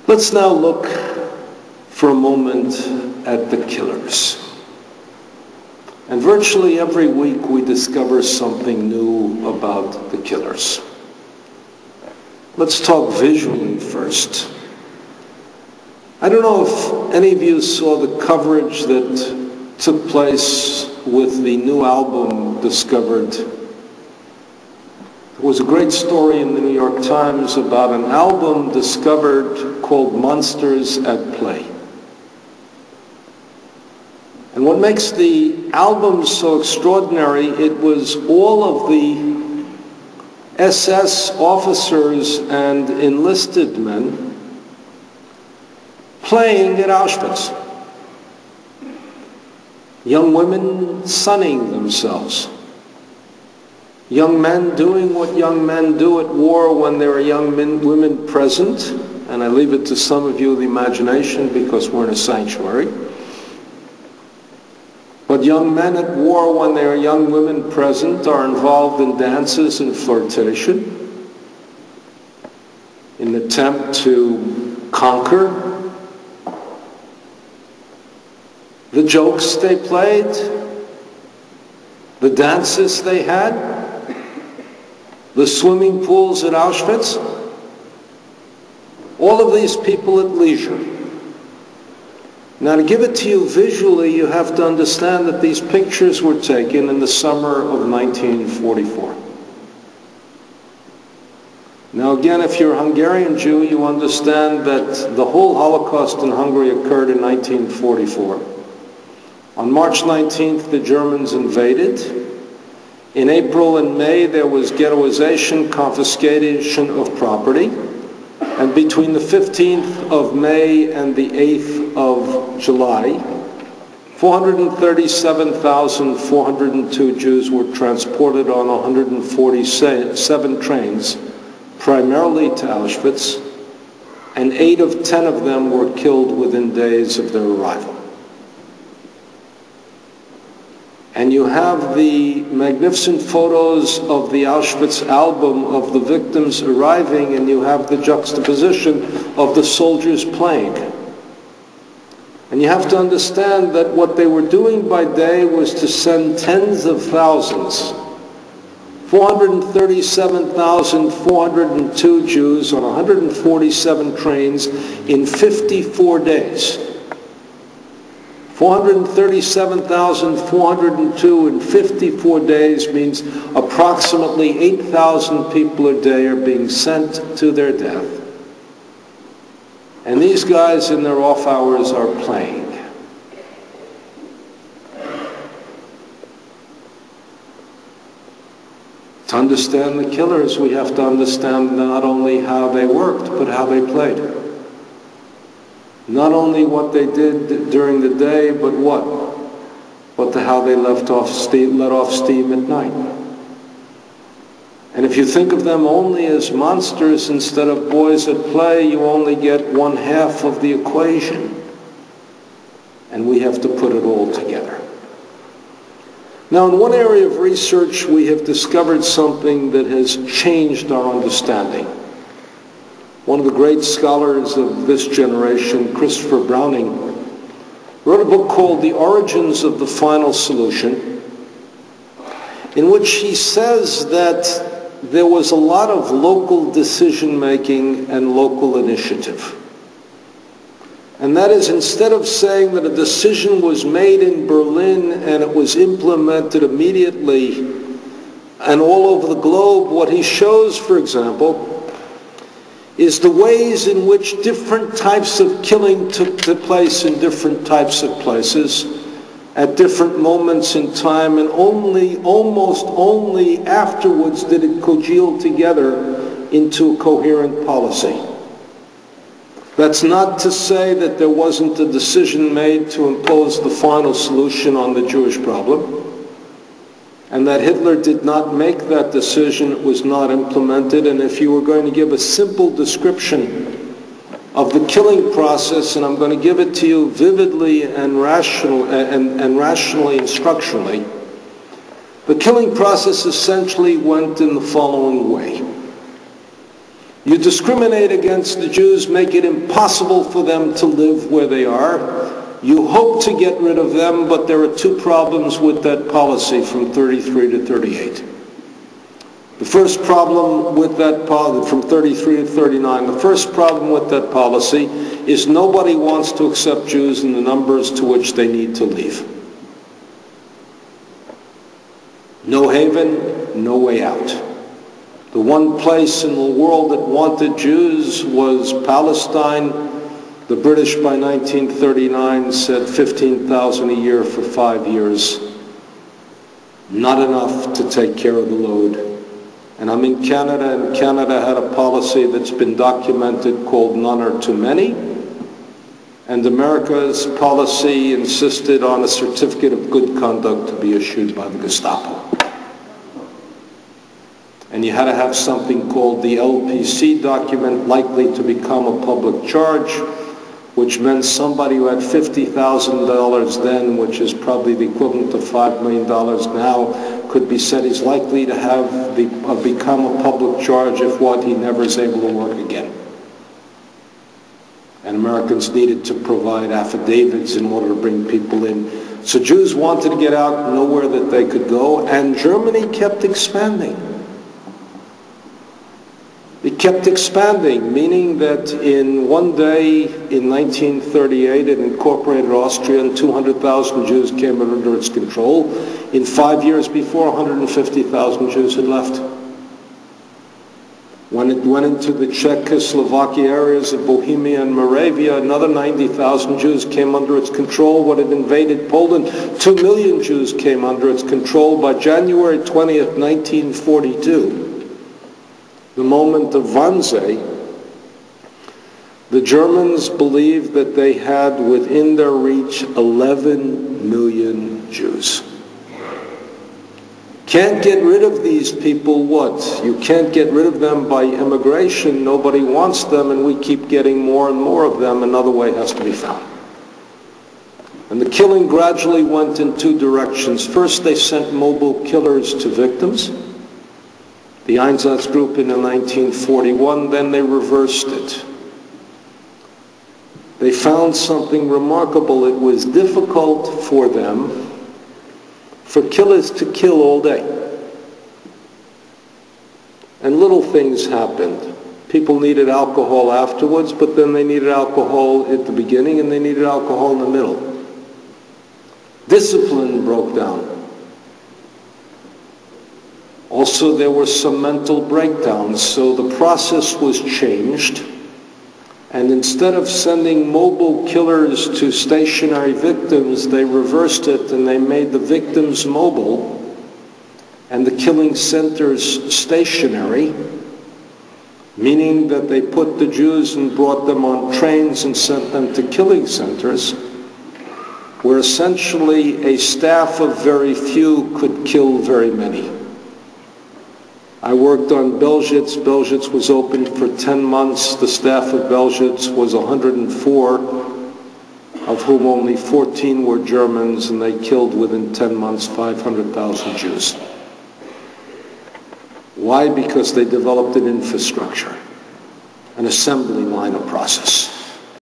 Let's now look for a moment at the killers. And virtually every week we discover something new about the killers. Let's talk visually first. I don't know if any of you saw the coverage that took place with the new album Discovered. There was a great story in the New York Times about an album discovered called Monsters at Play. And what makes the album so extraordinary, it was all of the SS officers and enlisted men playing at Auschwitz. Young women sunning themselves. Young men doing what young men do at war when there are young women present. And I leave it to some of you, the imagination, because we're in a sanctuary. But young men at war, when there are young women present, are involved in dances and flirtation in an attempt to conquer. The jokes they played, the dances they had, the swimming pools at Auschwitz, all of these people at leisure. Now, to give it to you visually, you have to understand that these pictures were taken in the summer of 1944. Now, again, if you're a Hungarian Jew, you understand that the whole Holocaust in Hungary occurred in 1944. On March 19th, the Germans invaded. In April and May, there was ghettoization, confiscation of property. And between the 15th of May and the 8th of July, 437,402 Jews were transported on 147 trains, primarily to Auschwitz, and 8 of 10 of them were killed within days of their arrival. And you have the magnificent photos of the Auschwitz album of the victims arriving, and you have the juxtaposition of the soldiers playing. And you have to understand that what they were doing by day was to send tens of thousands, 437,402 Jews on 147 trains in 54 days. 437,402 in 54 days means approximately 8,000 people a day are being sent to their death. And these guys in their off hours are playing. To understand the killers, we have to understand not only how they worked, but how they played. Not only what they did during the day, but how they let off steam at night. And if you think of them only as monsters instead of boys at play, you only get one half of the equation. And we have to put it all together. Now, in one area of research, we have discovered something that has changed our understanding. One of the great scholars of this generation, Christopher Browning, wrote a book called The Origins of the Final Solution, in which he says that there was a lot of local decision-making and local initiative. And that is, instead of saying that a decision was made in Berlin and it was implemented immediately and all over the globe, what he shows, for example, is the ways in which different types of killing took place in different types of places at different moments in time, and almost only afterwards did it congeal together into a coherent policy. That's not to say that there wasn't a decision made to impose the final solution on the Jewish problem, and that Hitler did not make that decision, it was not implemented. And if you were going to give a simple description of the killing process, and I'm going to give it to you vividly and rationally and structurally, the killing process essentially went in the following way. You discriminate against the Jews, make it impossible for them to live where they are. You hope to get rid of them, but there are two problems with that policy from 33 to 38. The first problem with that policy, from 33 to 39, the first problem with that policy is nobody wants to accept Jews in the numbers to which they need to leave. No haven, no way out. The one place in the world that wanted Jews was Palestine. The British by 1939 said 15,000 a year for 5 years. Not enough to take care of the load. And I'm in Canada, and Canada had a policy that's been documented called none are too many. And America's policy insisted on a certificate of good conduct to be issued by the Gestapo. And you had to have something called the LPC document, likely to become a public charge, which meant somebody who had $50,000 then, which is probably the equivalent of $5 million now, could be said he's likely to have become a public charge if what, he never is able to work again. And Americans needed to provide affidavits in order to bring people in. So Jews wanted to get out, nowhere that they could go, and Germany kept expanding. It kept expanding, meaning that in one day in 1938 it incorporated Austria and 200,000 Jews came under its control. In 5 years before, 150,000 Jews had left. When it went into the Czechoslovakia areas of Bohemia and Moravia, another 90,000 Jews came under its control. When it invaded Poland, 2 million Jews came under its control. By January 20th, 1942, the moment of Wannsee, the Germans believed that they had within their reach 11 million Jews. Can't get rid of these people, what? You can't get rid of them by immigration. Nobody wants them, and we keep getting more and more of them. Another way has to be found. And the killing gradually went in two directions. First, they sent mobile killers to victims, the Einsatzgruppe in 1941, then they reversed it. They found something remarkable. It was difficult for them, for killers to kill all day. And little things happened. People needed alcohol afterwards, but then they needed alcohol at the beginning and they needed alcohol in the middle. Discipline broke down. Also, there were some mental breakdowns, so the process was changed. And instead of sending mobile killers to stationary victims, they reversed it and they made the victims mobile and the killing centers stationary, meaning that they put the Jews and brought them on trains and sent them to killing centers, where essentially a staff of very few could kill very many. I worked on Belzhitz. Belzhitz was open for 10 months. The staff of Belzhitz was 104, of whom only 14 were Germans, and they killed within 10 months 500,000 Jews. Why? Because they developed an infrastructure, an assembly line, a process.